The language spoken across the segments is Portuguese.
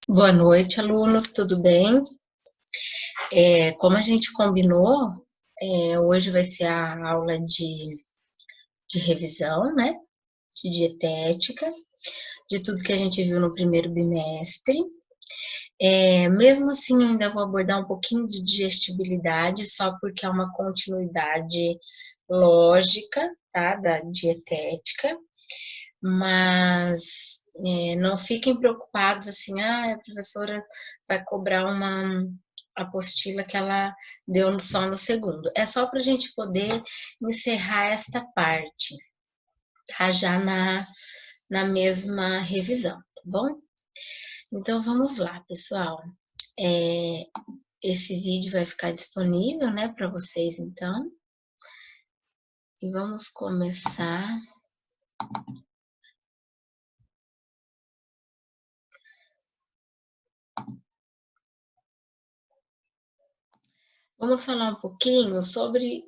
Boa noite, alunos, tudo bem? Como a gente combinou, hoje vai ser a aula de revisão, né? De dietética, de tudo que a gente viu no primeiro bimestre. Mesmo assim, eu ainda vou abordar um pouquinho de digestibilidade, só porque é uma continuidade lógica, tá? Da dietética, mas não fiquem preocupados assim, a professora vai cobrar uma apostila que ela deu só no segundo. É só para a gente poder encerrar esta parte, tá? Já na mesma revisão, tá bom? Então vamos lá, pessoal. É, esse vídeo vai ficar disponível, né, para vocês então. E vamos começar. Vamos falar um pouquinho sobre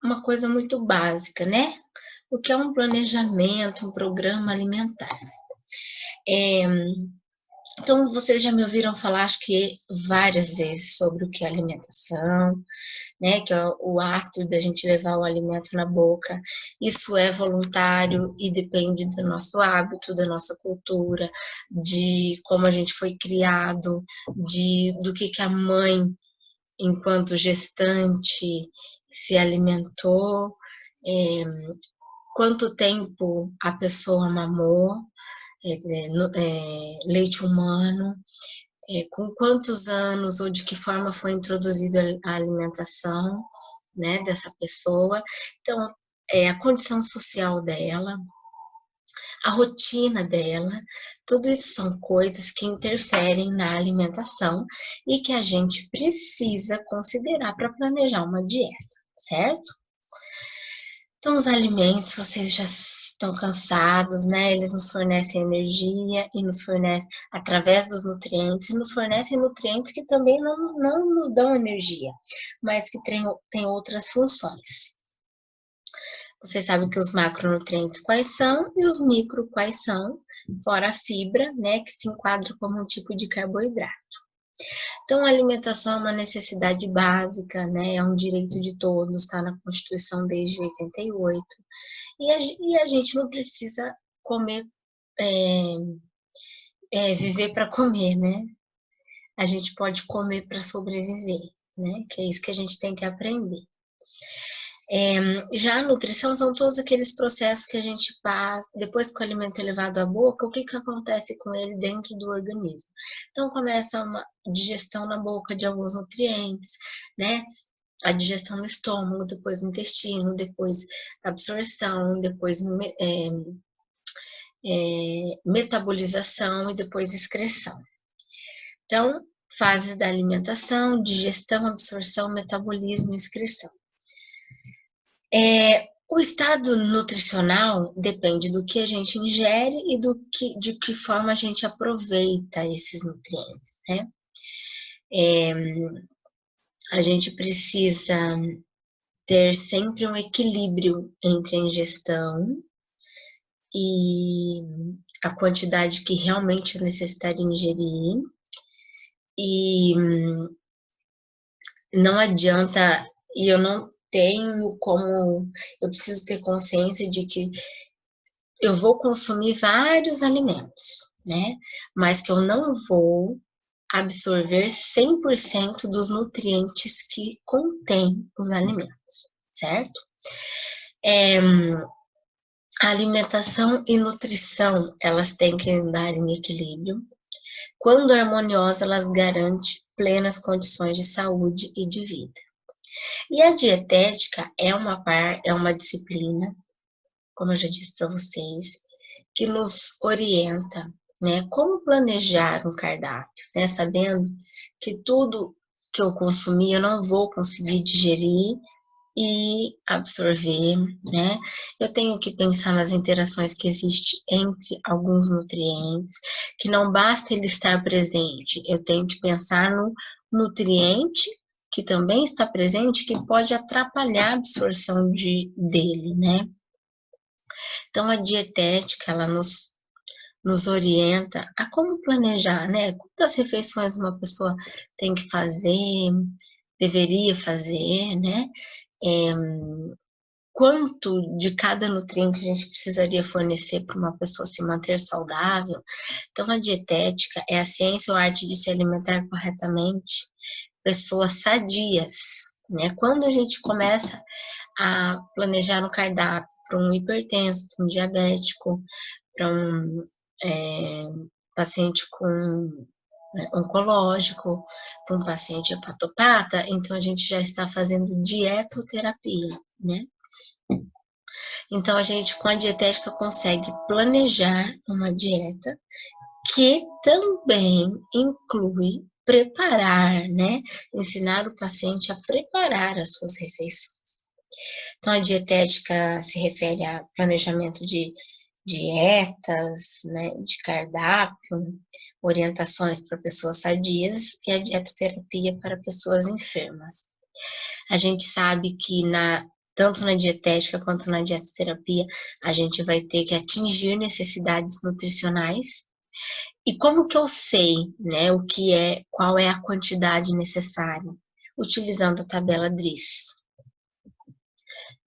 uma coisa muito básica, né? O que é um planejamento, um programa alimentar. É, então, vocês já me ouviram falar, acho que várias vezes, sobre o que é alimentação, né? Que é o ato da gente levar o alimento na boca. Isso é voluntário e depende do nosso hábito, da nossa cultura, de como a gente foi criado, do que a mãe, enquanto gestante, se alimentou, é, quanto tempo a pessoa mamou, leite humano, com quantos anos ou de que forma foi introduzida a alimentação, né, dessa pessoa. Então, a condição social dela, a rotina dela, tudo isso são coisas que interferem na alimentação e que a gente precisa considerar para planejar uma dieta, certo? Então, os alimentos, vocês já estão cansados, né? Eles nos fornecem energia e nos fornecem através dos nutrientes, e nos fornecem nutrientes que também não nos dão energia, mas que têm outras funções. Vocês sabem que os macronutrientes quais são e os micro quais são, fora a fibra, né? Que se enquadra como um tipo de carboidrato. Então, a alimentação é uma necessidade básica, né? É um direito de todos, está na Constituição desde 88. E a gente não precisa comer, viver para comer, né? A gente pode comer para sobreviver, né? Que é isso que a gente tem que aprender. Já a nutrição são todos aqueles processos que a gente passa, depois que o alimento é levado à boca, o que acontece com ele dentro do organismo? Então, começa uma digestão na boca de alguns nutrientes, né? A digestão no estômago, depois no intestino, depois absorção, depois metabolização e depois excreção. Então, fases da alimentação, digestão, absorção, metabolismo e excreção. O estado nutricional depende do que a gente ingere e de que forma a gente aproveita esses nutrientes, né? A gente precisa ter sempre um equilíbrio entre a ingestão e a quantidade que realmente é necessário ingerir. E não adianta, e eu não tenho como, eu preciso ter consciência de que eu vou consumir vários alimentos, né? Mas que eu não vou absorver 100% dos nutrientes que contém os alimentos, certo? Alimentação e nutrição, elas têm que andar em equilíbrio. Quando harmoniosa, elas garantem plenas condições de saúde e de vida. E a dietética é uma disciplina, como eu já disse para vocês, que nos orienta, né, como planejar um cardápio, né, sabendo que tudo que eu consumir eu não vou conseguir digerir e absorver, né? Eu tenho que pensar nas interações que existem entre alguns nutrientes, que não basta ele estar presente, eu tenho que pensar no nutriente que também está presente, que pode atrapalhar a absorção dele, né? Então, a dietética, ela nos nos orienta a como planejar, né? Quantas refeições uma pessoa tem que fazer, deveria fazer, né? Quanto de cada nutriente a gente precisaria fornecer para uma pessoa se manter saudável. Então, a dietética é a ciência ou arte de se alimentar corretamente pessoas sadias, né? Quando a gente começa a planejar um cardápio para um hipertenso, para um diabético, para um paciente com oncológico, para um paciente hepatopata, então a gente já está fazendo dietoterapia, né? Então a gente com a dietética consegue planejar uma dieta que também inclui preparar, né? Ensinar o paciente a preparar as suas refeições. Então, a dietética se refere a planejamento de dietas, né, de cardápio, orientações para pessoas sadias e a dietoterapia para pessoas enfermas. A gente sabe que tanto na dietética quanto na dietoterapia, a gente vai ter que atingir necessidades nutricionais. E como que eu sei, né, qual é a quantidade necessária? Utilizando a tabela DRIS.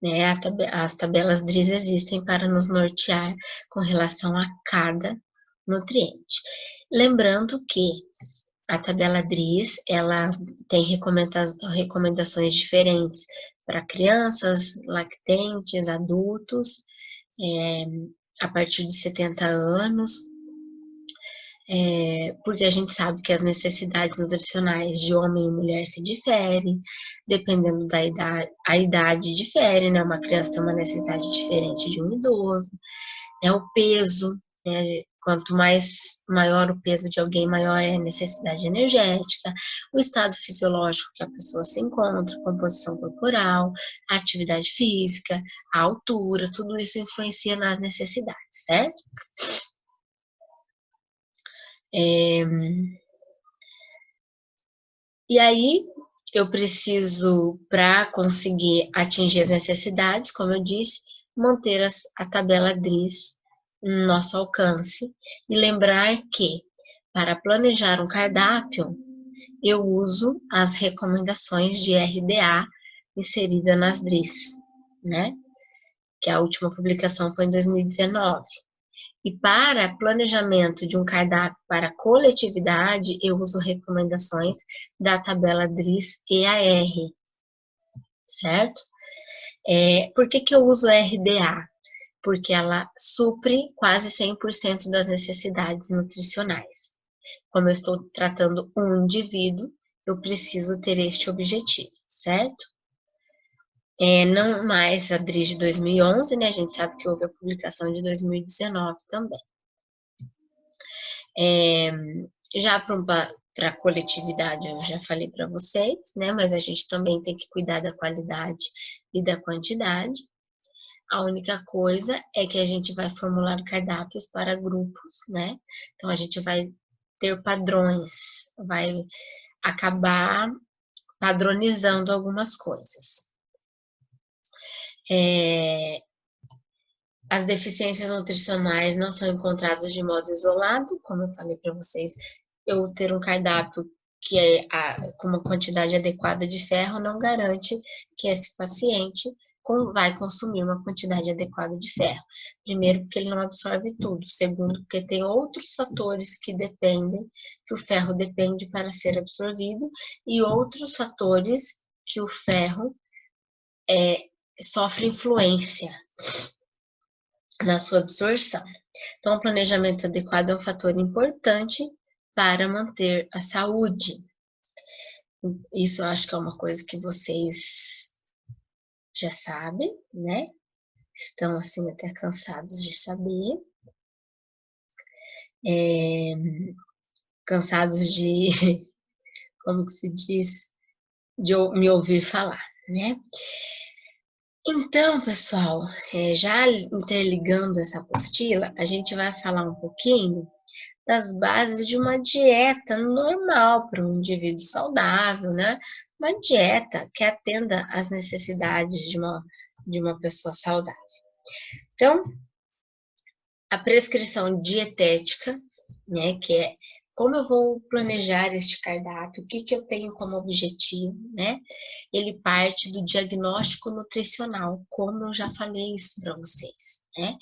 Né? As tabelas DRIS existem para nos nortear com relação a cada nutriente. Lembrando que a tabela DRIS, ela tem recomendações diferentes para crianças, lactentes, adultos, a partir de 70 anos, porque a gente sabe que as necessidades nutricionais de homem e mulher se diferem, dependendo da idade, a idade difere, né? Uma criança tem uma necessidade diferente de um idoso, né? O peso, né? Quanto maior o peso de alguém, maior é a necessidade energética, o estado fisiológico que a pessoa se encontra, composição corporal, a atividade física, a altura, tudo isso influencia nas necessidades, certo? E aí, eu preciso, para conseguir atingir as necessidades, como eu disse, manter a tabela DRIS no nosso alcance e lembrar que, para planejar um cardápio, eu uso as recomendações de RDA inserida nas DRIS, né? Que a última publicação foi em 2019. E para planejamento de um cardápio para coletividade, eu uso recomendações da tabela DRIS EAR, certo? Por que eu uso RDA? Porque ela supre quase 100% das necessidades nutricionais. Como eu estou tratando um indivíduo, eu preciso ter este objetivo, certo? Não mais a DRIS de 2011, né? A gente sabe que houve a publicação de 2019 também. Já para a coletividade, eu já falei para vocês, né? Mas a gente também tem que cuidar da qualidade e da quantidade. A única coisa é que a gente vai formular cardápios para grupos, né? Então, a gente vai ter padrões, vai acabar padronizando algumas coisas. As deficiências nutricionais não são encontradas de modo isolado, como eu falei para vocês. Eu ter um cardápio que com uma quantidade adequada de ferro não garante que esse paciente vai consumir uma quantidade adequada de ferro. Primeiro, porque ele não absorve tudo. Segundo, porque tem outros fatores que o ferro depende para ser absorvido, e outros fatores que o ferro sofre influência na sua absorção. Então, o planejamento adequado é um fator importante para manter a saúde. Isso eu acho que é uma coisa que vocês já sabem, né? Estão, assim, até cansados de saber. Cansados de, como que se diz? De me ouvir falar, né? Então, pessoal, já interligando essa apostila, a gente vai falar um pouquinho das bases de uma dieta normal para um indivíduo saudável, né? Uma dieta que atenda às necessidades de uma pessoa saudável. Então, a prescrição dietética, né, que é como eu vou planejar este cardápio, o que eu tenho como objetivo, né? Ele parte do diagnóstico nutricional, como eu já falei isso para vocês, né?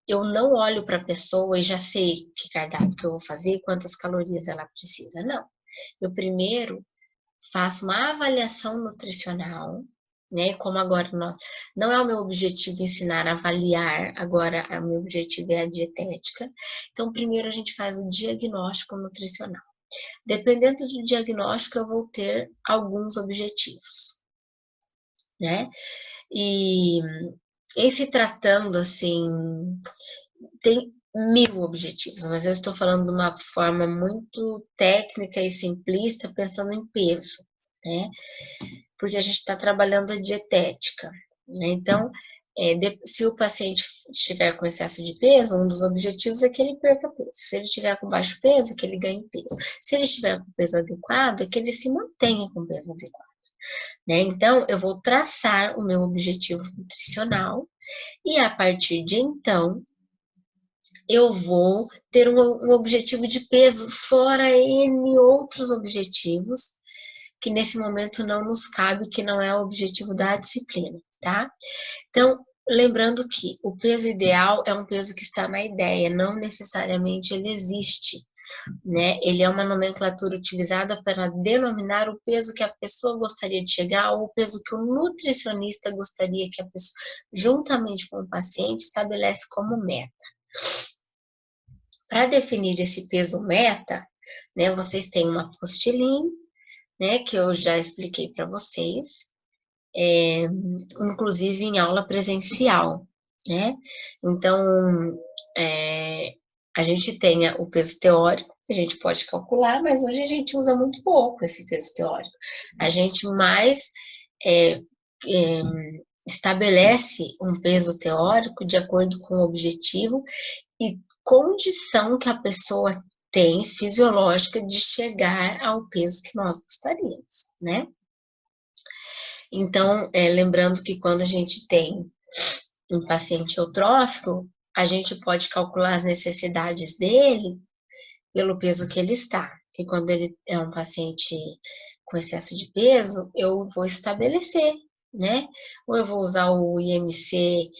Eu não olho para a pessoa e já sei que cardápio que eu vou fazer, quantas calorias ela precisa, não. Eu primeiro faço uma avaliação nutricional, né? Como agora não é o meu objetivo ensinar a avaliar, agora o meu objetivo é a dietética. Então, primeiro a gente faz o diagnóstico nutricional. Dependendo do diagnóstico, eu vou ter alguns objetivos, né? E em se tratando assim, tem 1000 objetivos, mas eu estou falando de uma forma muito técnica e simplista, pensando em peso, né? Porque a gente está trabalhando a dietética, né? Então, se o paciente estiver com excesso de peso, um dos objetivos é que ele perca peso. Se ele estiver com baixo peso, é que ele ganhe peso. Se ele estiver com peso adequado, é que ele se mantenha com peso adequado, né? Então, eu vou traçar o meu objetivo nutricional e a partir de então, eu vou ter um objetivo de peso, fora N outros objetivos, que nesse momento não nos cabe, que não é o objetivo da disciplina, tá? Então, lembrando que o peso ideal é um peso que está na ideia, não necessariamente ele existe, né? Ele é uma nomenclatura utilizada para denominar o peso que a pessoa gostaria de chegar ou o peso que o nutricionista gostaria que a pessoa, juntamente com o paciente, estabelece como meta. Para definir esse peso meta, né, vocês têm uma apostilinha, né, que eu já expliquei para vocês, inclusive em aula presencial, né? Então, a gente tem o peso teórico, que a gente pode calcular, mas hoje a gente usa muito pouco esse peso teórico. A gente mais estabelece um peso teórico de acordo com o objetivo e condição que a pessoa tem fisiológica de chegar ao peso que nós gostaríamos, né? Então, lembrando que quando a gente tem um paciente eutrófico, a gente pode calcular as necessidades dele pelo peso que ele está. E quando ele é um paciente com excesso de peso, eu vou estabelecer, né? Ou eu vou usar o IMC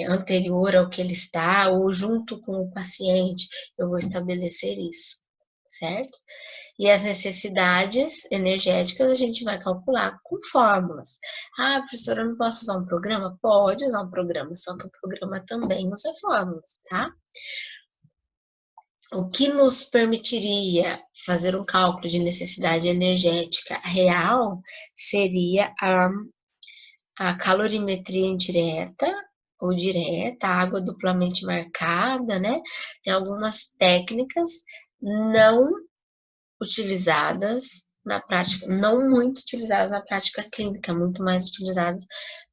anterior ao que ele está, ou junto com o paciente, eu vou estabelecer isso, certo? E as necessidades energéticas a gente vai calcular com fórmulas. Ah, professora, eu não posso usar um programa? Pode usar um programa, só que o programa também usa fórmulas, tá? O que nos permitiria fazer um cálculo de necessidade energética real seria a calorimetria indireta ou direta, a água duplamente marcada, né? Tem algumas técnicas não utilizadas na prática, não muito utilizadas na prática clínica, muito mais utilizadas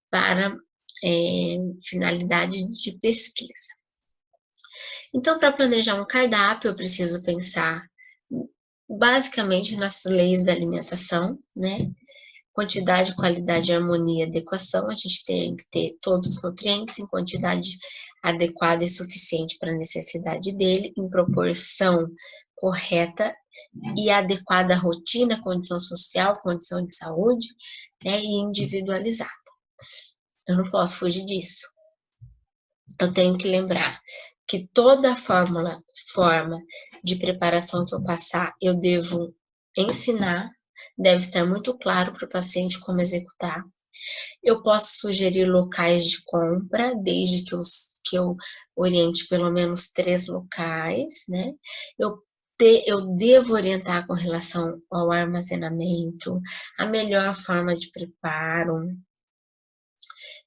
para finalidade de pesquisa. Então, para planejar um cardápio, eu preciso pensar basicamente nas leis da alimentação, né? Quantidade, qualidade, harmonia, adequação. A gente tem que ter todos os nutrientes em quantidade adequada e suficiente para a necessidade dele, em proporção correta e adequada à rotina, condição social, condição de saúde, né, e individualizada. Eu não posso fugir disso. Eu tenho que lembrar que toda forma de preparação que eu passar, eu devo ensinar, deve estar muito claro para o paciente como executar. Eu posso sugerir locais de compra, desde que eu oriente pelo menos 3 locais, né? Eu devo orientar com relação ao armazenamento, a melhor forma de preparo,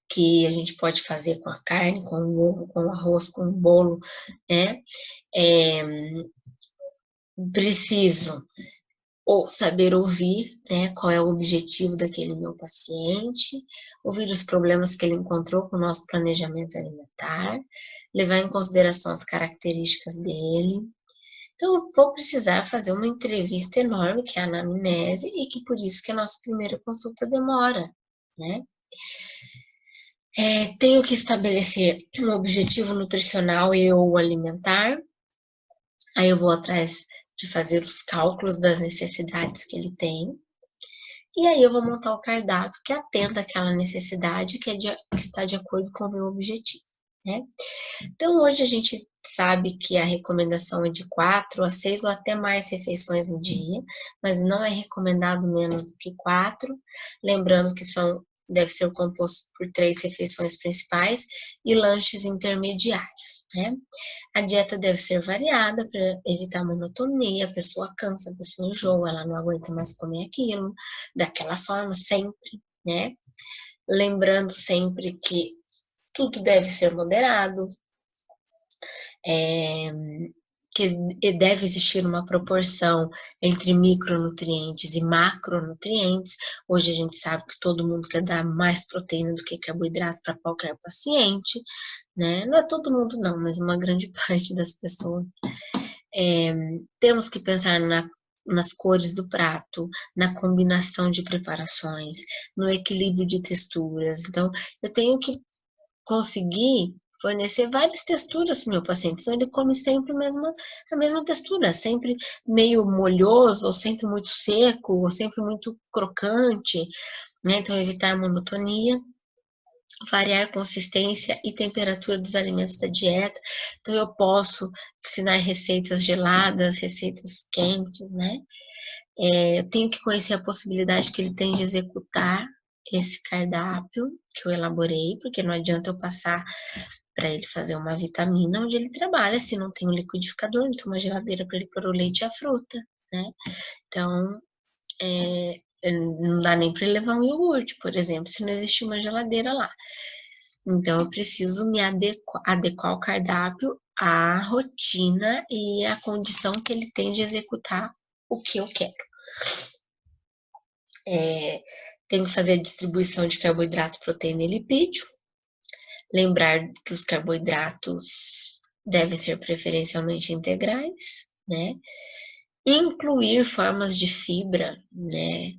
que a gente pode fazer com a carne, com o ovo, com o arroz, com o bolo, né? Preciso ou saber ouvir, né, qual é o objetivo daquele meu paciente, ouvir os problemas que ele encontrou com o nosso planejamento alimentar, levar em consideração as características dele. Então, eu vou precisar fazer uma entrevista enorme, que é a anamnese, e que por isso que a nossa primeira consulta demora, né? Tenho que estabelecer um objetivo nutricional e ou alimentar. Aí eu vou atrás de fazer os cálculos das necessidades que ele tem. E aí eu vou montar o cardápio que atenda àquela necessidade que está de acordo com o meu objetivo, né? Então hoje a gente sabe que a recomendação é de 4 a 6 ou até mais refeições no dia, mas não é recomendado menos do que 4, lembrando que deve ser composto por 3 refeições principais e lanches intermediários, né? A dieta deve ser variada para evitar monotonia, a pessoa cansa, a pessoa enjoa, ela não aguenta mais comer aquilo, daquela forma sempre, né? Lembrando sempre que tudo deve ser moderado, que deve existir uma proporção entre micronutrientes e macronutrientes. Hoje a gente sabe que todo mundo quer dar mais proteína do que carboidrato para qualquer paciente, né? Não é todo mundo não, mas uma grande parte das pessoas. Temos que pensar nas cores do prato, na combinação de preparações, no equilíbrio de texturas. Então, eu tenho que conseguir fornecer várias texturas para o meu paciente, senão ele come sempre a mesma textura, sempre meio molhoso, ou sempre muito seco, ou sempre muito crocante, né? Então, evitar monotonia, variar a consistência e temperatura dos alimentos da dieta. Então, eu posso ensinar receitas geladas, receitas quentes, né? Eu tenho que conhecer a possibilidade que ele tem de executar esse cardápio que eu elaborei, porque não adianta eu passar para ele fazer uma vitamina onde ele trabalha, se não tem um liquidificador, não tem uma geladeira para ele pôr o leite e a fruta, né? Então, não dá nem para ele levar um iogurte, por exemplo, se não existe uma geladeira lá. Então, eu preciso me adequar ao cardápio, à rotina e à condição que ele tem de executar o que eu quero. Tenho que fazer a distribuição de carboidrato, proteína e lipídio. Lembrar que os carboidratos devem ser preferencialmente integrais, né? Incluir formas de fibra, né?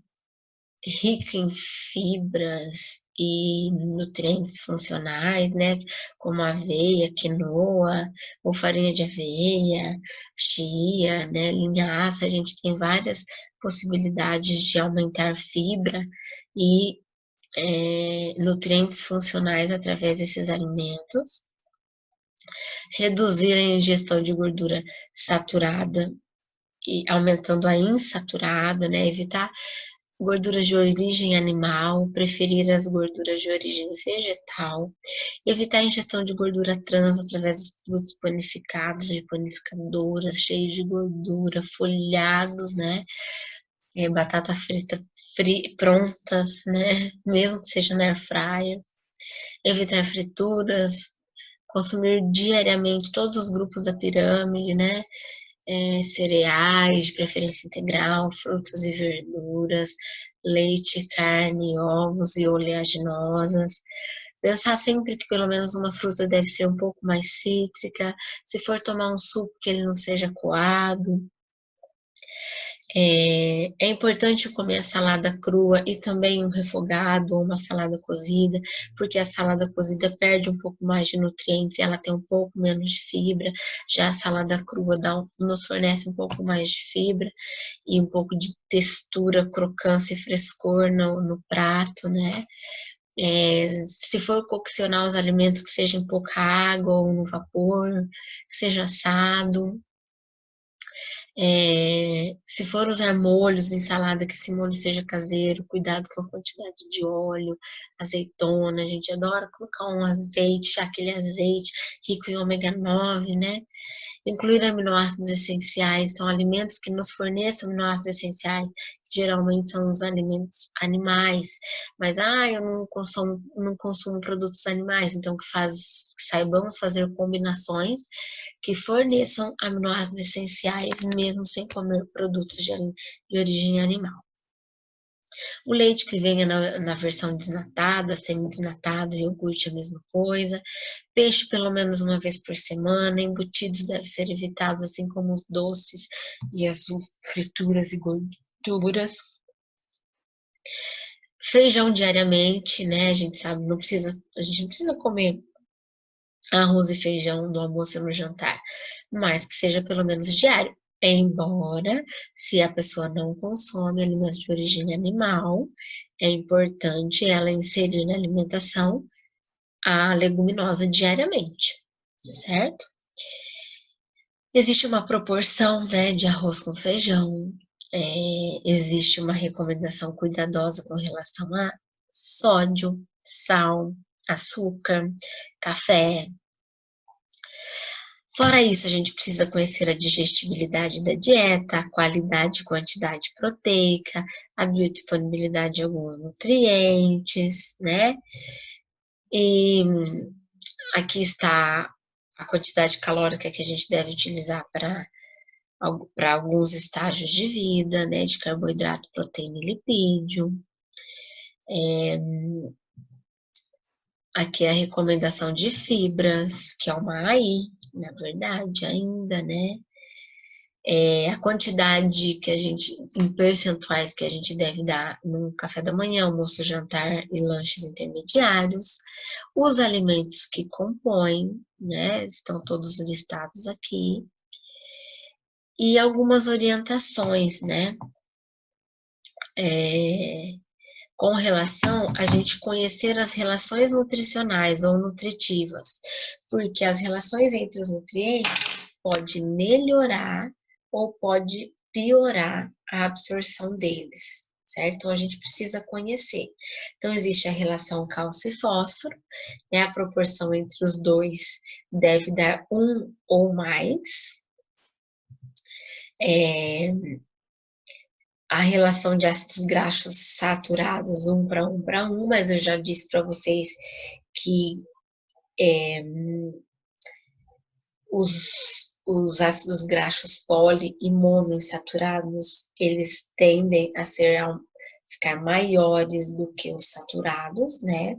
Rica em fibras e nutrientes funcionais, né? Como aveia, quinoa, ou farinha de aveia, chia, né? Linhaça, a gente tem várias possibilidades de aumentar fibra e nutrientes funcionais através desses alimentos. Reduzir a ingestão de gordura saturada e aumentando a insaturada, né? Evitar gorduras de origem animal, preferir as gorduras de origem vegetal, evitar a ingestão de gordura trans através dos produtos panificados, de panificadoras, cheios de gordura, folhados, né? Batata frita prontas, né? Mesmo que seja na air fryer. Evitar frituras, consumir diariamente todos os grupos da pirâmide, né? Cereais, de preferência integral, frutas e verduras, leite, carne, ovos e oleaginosas. Pensar sempre que pelo menos uma fruta deve ser um pouco mais cítrica. Se for tomar um suco, que ele não seja coado. É importante comer a salada crua e também um refogado ou uma salada cozida, porque a salada cozida perde um pouco mais de nutrientes e ela tem um pouco menos de fibra. Já a salada crua nos fornece um pouco mais de fibra e um pouco de textura, crocância e frescor no prato, né? Se for coccionar os alimentos, que seja em pouca água ou no vapor, que seja assado. Se for usar molhos em salada, que esse molho seja caseiro, cuidado com a quantidade de óleo, azeitona, a gente adora colocar um azeite, já aquele azeite rico em ômega 9, né? Incluir aminoácidos essenciais, então alimentos que nos forneçam aminoácidos essenciais, que geralmente são os alimentos animais, mas eu não consumo produtos animais, então que saibamos fazer combinações que forneçam aminoácidos essenciais, mesmo sem comer produtos de origem animal. O leite que venha na versão desnatada, semi-desnatado, iogurte a mesma coisa. Peixe pelo menos uma vez por semana. Embutidos devem ser evitados, assim como os doces e as frituras e gorduras. Feijão diariamente, né? A gente sabe, a gente não precisa comer arroz e feijão no almoço e no jantar, mas que seja pelo menos diário. Embora, se a pessoa não consome alimentos de origem animal, é importante ela inserir na alimentação a leguminosa diariamente, certo? Existe uma proporção, né, de arroz com feijão, existe uma recomendação cuidadosa com relação a sódio, sal, açúcar, café. Fora isso, a gente precisa conhecer a digestibilidade da dieta, a qualidade e quantidade proteica, a biodisponibilidade de alguns nutrientes, né? E aqui está a quantidade calórica que a gente deve utilizar para alguns estágios de vida, né? De carboidrato, proteína e lipídio. Aqui é a recomendação de fibras, que é uma AI, na verdade, ainda, né? A quantidade que a gente, em percentuais que a gente deve dar no café da manhã, almoço, jantar e lanches intermediários, os alimentos que compõem, né, estão todos listados aqui, e algumas orientações, né, com relação a gente conhecer as relações nutricionais ou nutritivas, porque as relações entre os nutrientes pode melhorar ou pode piorar a absorção deles, certo? Então a gente precisa conhecer. Então existe a relação cálcio e fósforo, né? A proporção entre os dois deve dar 1 ou mais. A relação de ácidos graxos saturados 1 para 1, mas eu já disse para vocês que os ácidos graxos poli e monoinsaturados, eles tendem a ficar maiores do que os saturados, né?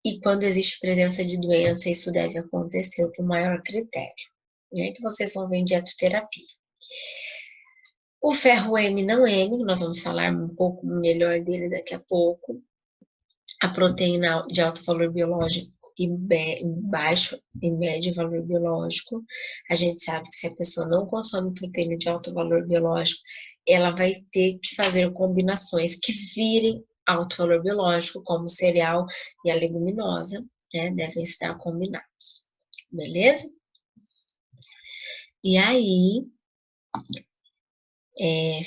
E quando existe presença de doença, isso deve acontecer por maior critério, né? Que vocês vão ver em dietoterapia. O ferro M não M, nós vamos falar um pouco melhor dele daqui a pouco. A proteína de alto valor biológico e baixo e médio valor biológico. A gente sabe que se a pessoa não consome proteína de alto valor biológico, ela vai ter que fazer combinações que virem alto valor biológico, como o cereal e a leguminosa, né? Devem estar combinados, beleza? E aí,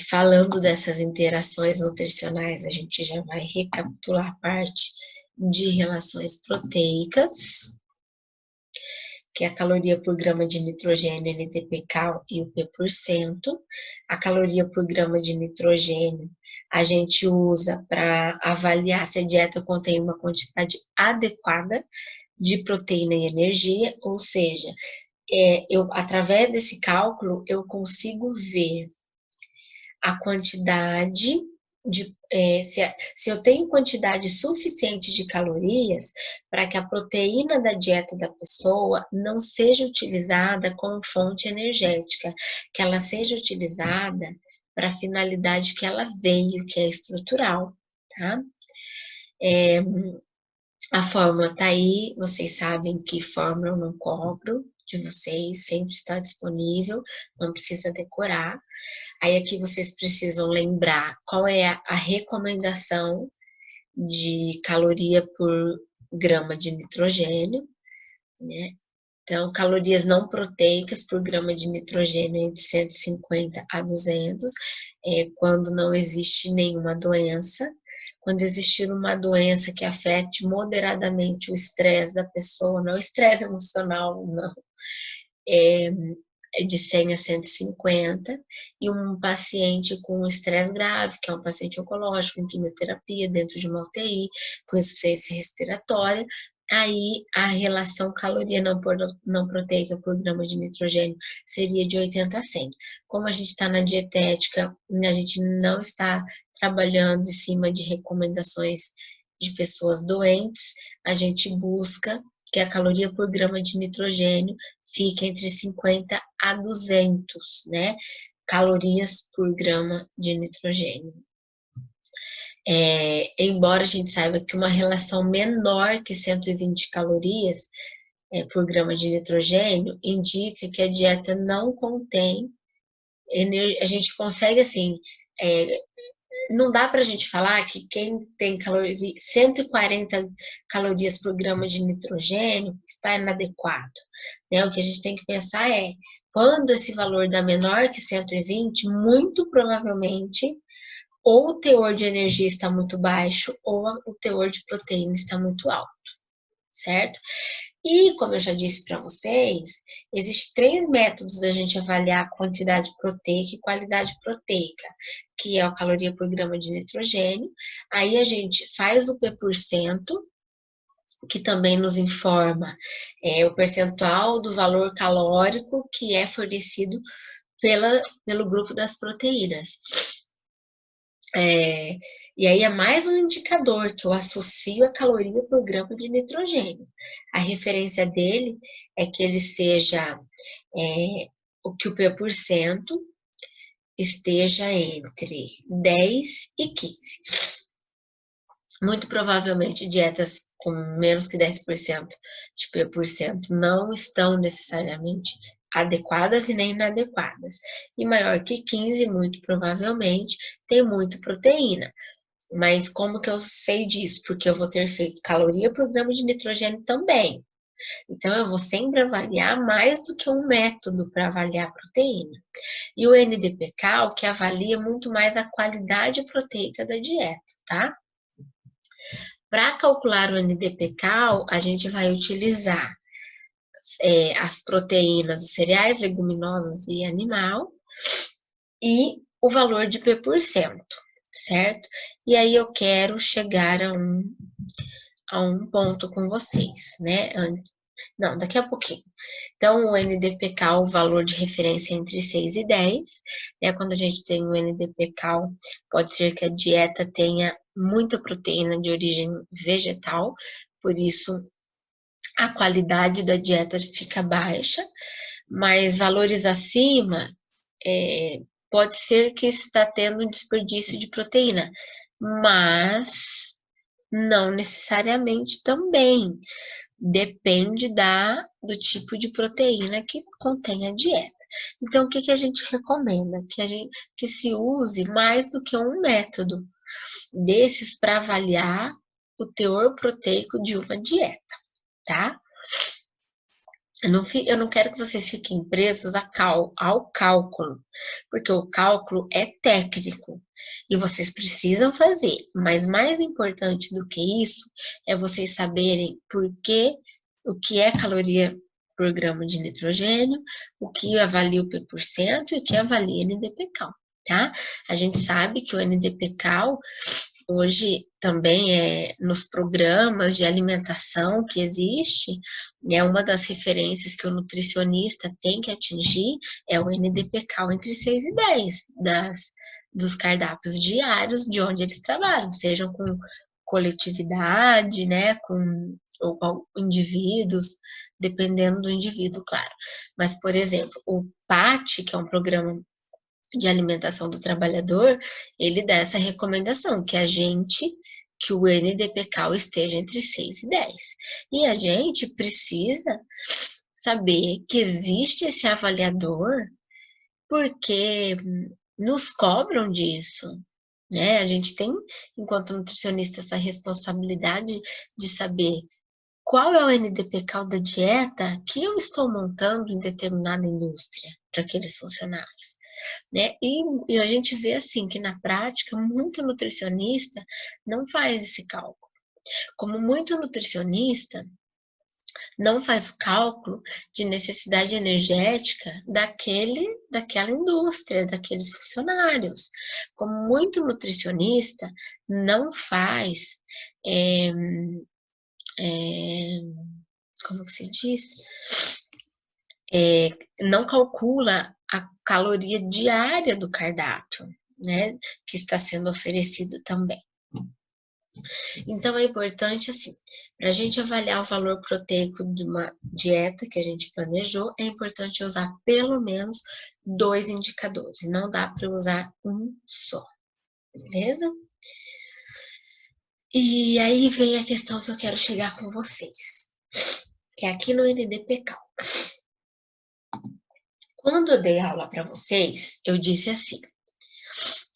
falando dessas interações nutricionais, a gente já vai recapitular a parte de relações proteicas, que é a caloria por grama de nitrogênio, NDP-Cal e o P%. A caloria por grama de nitrogênio a gente usa para avaliar se a dieta contém uma quantidade adequada de proteína e energia, ou seja, através desse cálculo eu consigo ver a quantidade se eu tenho quantidade suficiente de calorias para que a proteína da dieta da pessoa não seja utilizada como fonte energética, que ela seja utilizada para a finalidade que ela veio, que é estrutural, tá? A fórmula tá aí, vocês sabem que fórmula eu não cobro de vocês, sempre está disponível, não precisa decorar. Aí aqui vocês precisam lembrar qual é a recomendação de caloria por grama de nitrogênio, né? Então, calorias não proteicas por grama de nitrogênio entre 150 a 200, quando não existe nenhuma doença. Quando existir uma doença que afete moderadamente o estresse da pessoa, não estresse emocional, não, é de 100 a 150, e um paciente com estresse grave, que é um paciente oncológico, em quimioterapia, dentro de uma UTI, com insuficiência respiratória, aí a relação caloria não proteica por grama de nitrogênio seria de 80 a 100. Como a gente está na dietética, a gente não está trabalhando em cima de recomendações de pessoas doentes, a gente busca que a caloria por grama de nitrogênio fique entre 50 a 200, né, calorias por grama de nitrogênio. Embora a gente saiba que uma relação menor que 120 calorias por grama de nitrogênio indica que a dieta não contém energia. A gente consegue, assim, não dá para a gente falar que quem tem 140 calorias por grama de nitrogênio está inadequado, né? O que a gente tem que pensar é, quando esse valor dá menor que 120, muito provavelmente, ou o teor de energia está muito baixo, ou o teor de proteína está muito alto, certo? E, como eu já disse para vocês, existem 3 métodos da gente avaliar a quantidade proteica e qualidade proteica, que é a caloria por grama de nitrogênio. Aí a gente faz o P%, que também nos informa o percentual do valor calórico que é fornecido pelo grupo das proteínas. E aí é mais um indicador que eu associo a caloria por grama de nitrogênio. A referência dele é que ele seja o que o P% esteja entre 10 e 15. Muito provavelmente dietas com menos que 10% de P% não estão necessariamente adequadas e nem inadequadas. E maior que 15, muito provavelmente, tem muita proteína. Mas como que eu sei disso? Porque eu vou ter feito caloria por grama de nitrogênio também. Então, eu vou sempre avaliar mais do que um método para avaliar a proteína. E o NDPK, o que avalia muito mais a qualidade proteica da dieta, tá? Para calcular o NDPK, a gente vai utilizar as proteínas dos cereais, leguminosas e animal, e o valor de P%, certo? E aí eu quero chegar a um ponto com vocês, né? Não, daqui a pouquinho. Então, o NDPK, o valor de referência é entre 6 e 10, né? Quando a gente tem o NDPK, pode ser que a dieta tenha muita proteína de origem vegetal, por isso a qualidade da dieta fica baixa, mas valores acima, pode ser que está tendo desperdício de proteína, mas não necessariamente também. Depende do tipo de proteína que contém a dieta. Então, o que a gente recomenda? Que se use mais do que um método desses para avaliar o teor proteico de uma dieta, tá? Eu não quero que vocês fiquem presos ao cálculo, porque o cálculo é técnico e vocês precisam fazer, mas mais importante do que isso é vocês saberem o que é caloria por grama de nitrogênio, o que avalia o P% e o que avalia NDPK, tá? A gente sabe que o NDPK hoje também nos programas de alimentação que existe, né, uma das referências que o nutricionista tem que atingir é o NDPK entre 6 e 10 dos cardápios diários de onde eles trabalham, sejam com coletividade, né, ou com indivíduos, dependendo do indivíduo, claro. Mas, por exemplo, o PAT, que é um programa de alimentação do trabalhador, ele dá essa recomendação, que o NDPK esteja entre 6 e 10. E a gente precisa saber que existe esse avaliador, porque nos cobram disso, né? A gente tem, enquanto nutricionista, essa responsabilidade de saber qual é o NDPK da dieta que eu estou montando em determinada indústria para aqueles funcionários. Né? E a gente vê assim que na prática muito nutricionista não faz esse cálculo. Como muito nutricionista não faz o cálculo de necessidade energética daquela indústria, daqueles funcionários. Como muito nutricionista não faz, como que se diz? Não calcula a caloria diária do cardápio, né, que está sendo oferecido também. Então, é importante, assim, para a gente avaliar o valor proteico de uma dieta que a gente planejou, é importante usar pelo menos 2 indicadores, não dá para usar um só, beleza? E aí vem a questão que eu quero chegar com vocês, que é aqui no NDPcal. Quando eu dei aula para vocês, eu disse assim: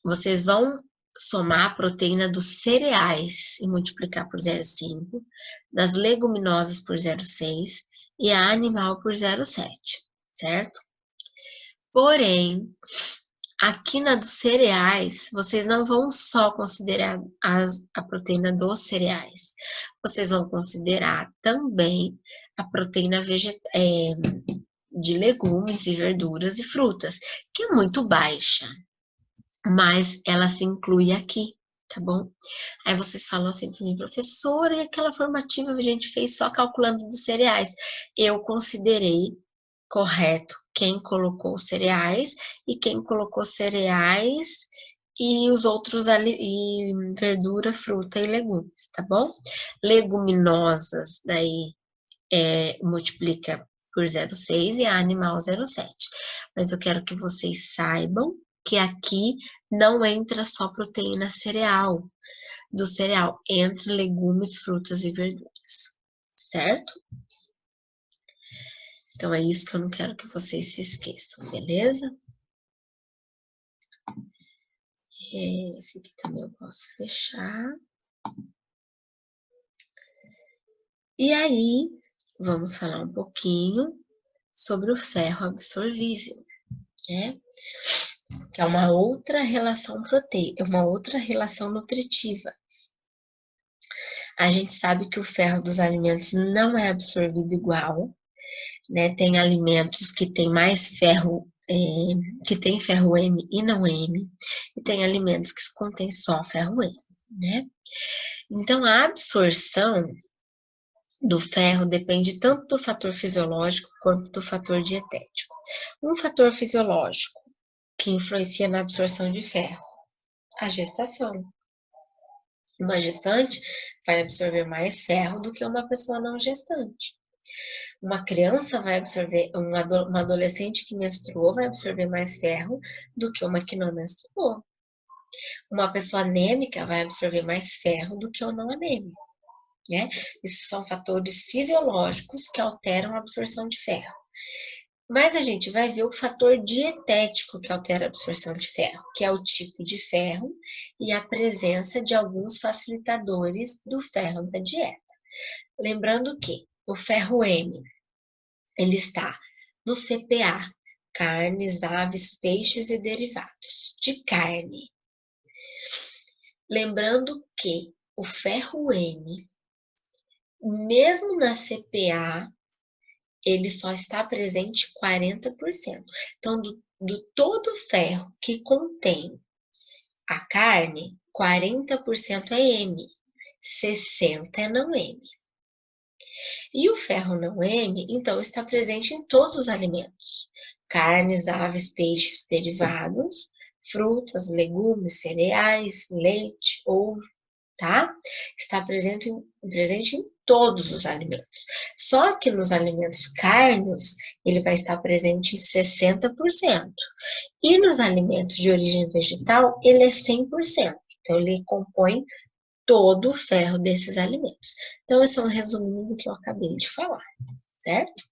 vocês vão somar a proteína dos cereais e multiplicar por 0,5, das leguminosas por 0,6 e a animal por 0,7, certo? Porém, aqui na dos cereais, vocês não vão só considerar a proteína dos cereais, vocês vão considerar também a proteína de legumes e verduras e frutas, que é muito baixa, mas ela se inclui aqui, tá bom? Aí vocês falam assim para mim, professora, e aquela formativa a gente fez só calculando dos cereais. Eu considerei correto quem colocou cereais e quem colocou cereais e os outros e verdura, fruta e legumes, tá bom? Leguminosas, daí multiplica por 0,6 e a animal 0,7. Mas eu quero que vocês saibam que aqui não entra só proteína cereal, do cereal, entra legumes, frutas e verduras, certo? Então, é isso que eu não quero que vocês se esqueçam, beleza? Esse aqui também eu posso fechar. E aí, vamos falar um pouquinho sobre o ferro absorvível, né? Que é uma outra relação proteica, uma outra relação nutritiva. A gente sabe que o ferro dos alimentos não é absorvido igual, né? Tem alimentos que tem mais ferro, que tem ferro M e não M, e tem alimentos que contém só ferro M, né? Então, a absorção do ferro depende tanto do fator fisiológico quanto do fator dietético. Um fator fisiológico que influencia na absorção de ferro, a gestação. Uma gestante vai absorver mais ferro do que uma pessoa não gestante. Uma criança vai absorver, uma adolescente que menstruou vai absorver mais ferro do que uma que não menstruou. Uma pessoa anêmica vai absorver mais ferro do que uma não anêmica, né? Isso são fatores fisiológicos que alteram a absorção de ferro. Mas a gente vai ver o fator dietético que altera a absorção de ferro, que é o tipo de ferro e a presença de alguns facilitadores do ferro da dieta. Lembrando que o ferro M, ele está no CPA, carnes, aves, peixes e derivados de carne. Lembrando que o ferro M, mesmo na CPA, ele só está presente 40%. Então, do todo ferro que contém a carne, 40% é M, 60% é não M. E o ferro não M, então, está presente em todos os alimentos: carnes, aves, peixes, derivados, frutas, legumes, cereais, leite, ovo, tá? Está presente em todos os alimentos. Só que nos alimentos carnes, ele vai estar presente em 60%. E nos alimentos de origem vegetal, ele é 100%. Então, ele compõe todo o ferro desses alimentos. Então, esse é um resuminho do que eu acabei de falar, certo?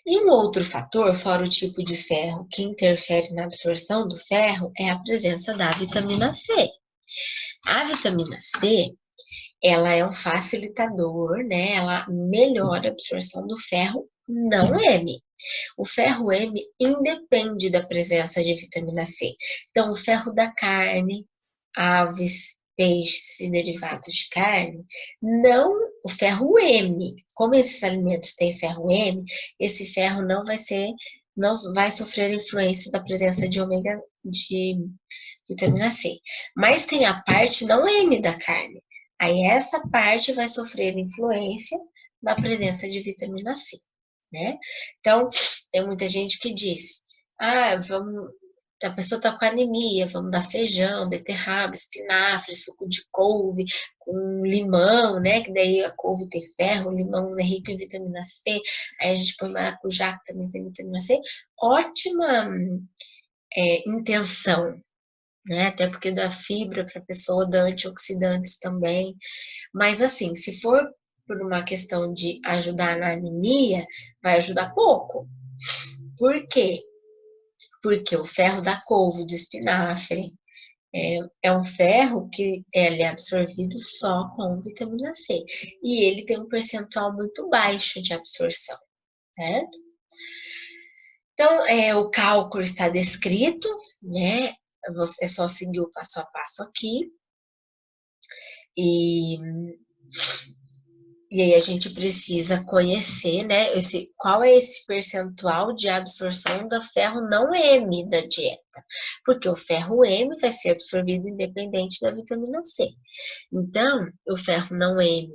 E um outro fator, fora o tipo de ferro, que interfere na absorção do ferro, é a presença da vitamina C. A vitamina C, ela é um facilitador, né? Ela melhora a absorção do ferro não M. O ferro M independe da presença de vitamina C. Então, o ferro da carne, aves, peixes e derivados de carne, não o ferro M. Como esses alimentos têm ferro M, esse ferro não vai sofrer influência da presença de vitamina C. Mas tem a parte não M da carne. Aí essa parte vai sofrer influência da presença de vitamina C, né? Então, tem muita gente que diz: a pessoa tá com anemia, vamos dar feijão, beterraba, espinafre, suco de couve, com limão, né? Que daí a couve tem ferro, o limão é rico em vitamina C, aí a gente põe maracujá, que também tem vitamina C. Ótima intenção, né? Até porque dá fibra para a pessoa, dá antioxidantes também. Mas assim, se for por uma questão de ajudar na anemia, vai ajudar pouco. Por quê? Porque o ferro da couve, do espinafre, é um ferro que ele é absorvido só com vitamina C. E ele tem um percentual muito baixo de absorção, certo? Então, o cálculo está descrito, né? É só seguir o passo a passo aqui. E aí a gente precisa conhecer, né, qual é esse percentual de absorção do ferro não M da dieta, porque o ferro M vai ser absorvido independente da vitamina C. Então, o ferro não M,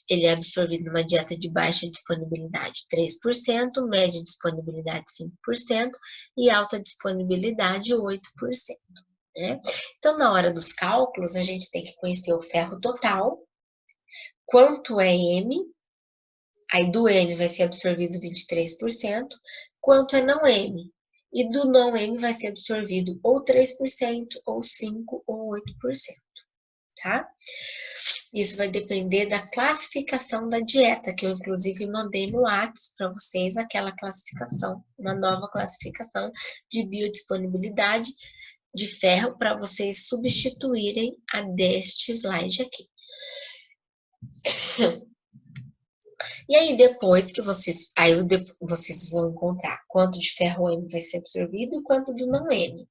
ele é absorvido numa dieta de baixa disponibilidade 3%, média disponibilidade 5% e alta disponibilidade 8%. Né? Então, na hora dos cálculos, a gente tem que conhecer o ferro total, quanto é M, aí do M vai ser absorvido 23%, quanto é não M. E do não M vai ser absorvido ou 3%, ou 5%, ou 8%, tá? Isso vai depender da classificação da dieta, que eu inclusive mandei no WhatsApp para vocês, aquela classificação, uma nova classificação de biodisponibilidade de ferro para vocês substituírem a deste slide aqui. E aí, depois que vocês vão encontrar quanto de ferro M vai ser absorvido e quanto do não M.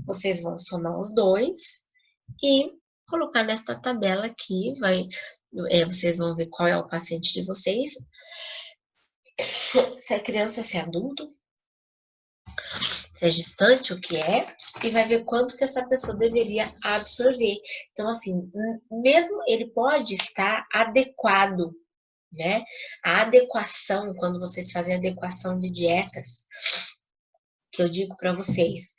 Vocês vão somar os dois e colocar nesta tabela aqui, vocês vão ver qual é o paciente de vocês, se é criança, se é adulto, se é gestante, o que é, e vai ver quanto que essa pessoa deveria absorver. Então, assim, mesmo ele pode estar adequado, né? A adequação, quando vocês fazem adequação de dietas, que eu digo para vocês,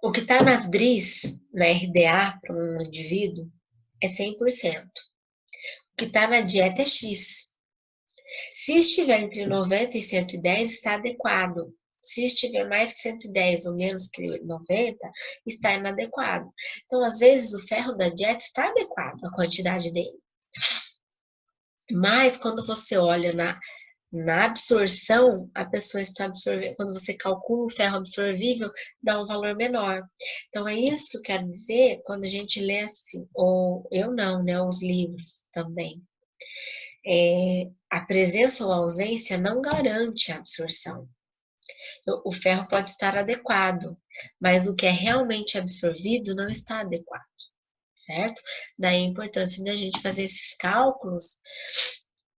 o que está nas DRIs, na RDA, para um indivíduo, é 100%. O que está na dieta é X. Se estiver entre 90 e 110, está adequado. Se estiver mais que 110 ou menos que 90, está inadequado. Então, às vezes, o ferro da dieta está adequado, a quantidade dele. Mas, quando você olha na absorção, a pessoa está absorvendo. Quando você calcula o ferro absorvível, dá um valor menor. Então, é isso que eu quero dizer quando a gente lê assim, ou eu não, né? Os livros também. A presença ou a ausência não garante a absorção. O ferro pode estar adequado, mas o que é realmente absorvido não está adequado, certo? Daí a importância da gente fazer esses cálculos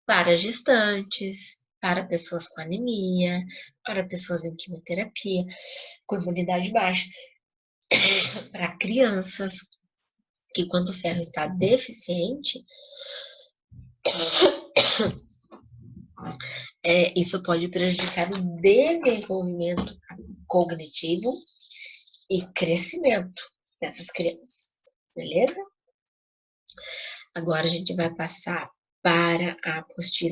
para gestantes, para pessoas com anemia, para pessoas em quimioterapia, com imunidade baixa, para crianças, que quando o ferro está deficiente, isso pode prejudicar o desenvolvimento cognitivo e crescimento dessas crianças, beleza? Agora a gente vai passar para a apostila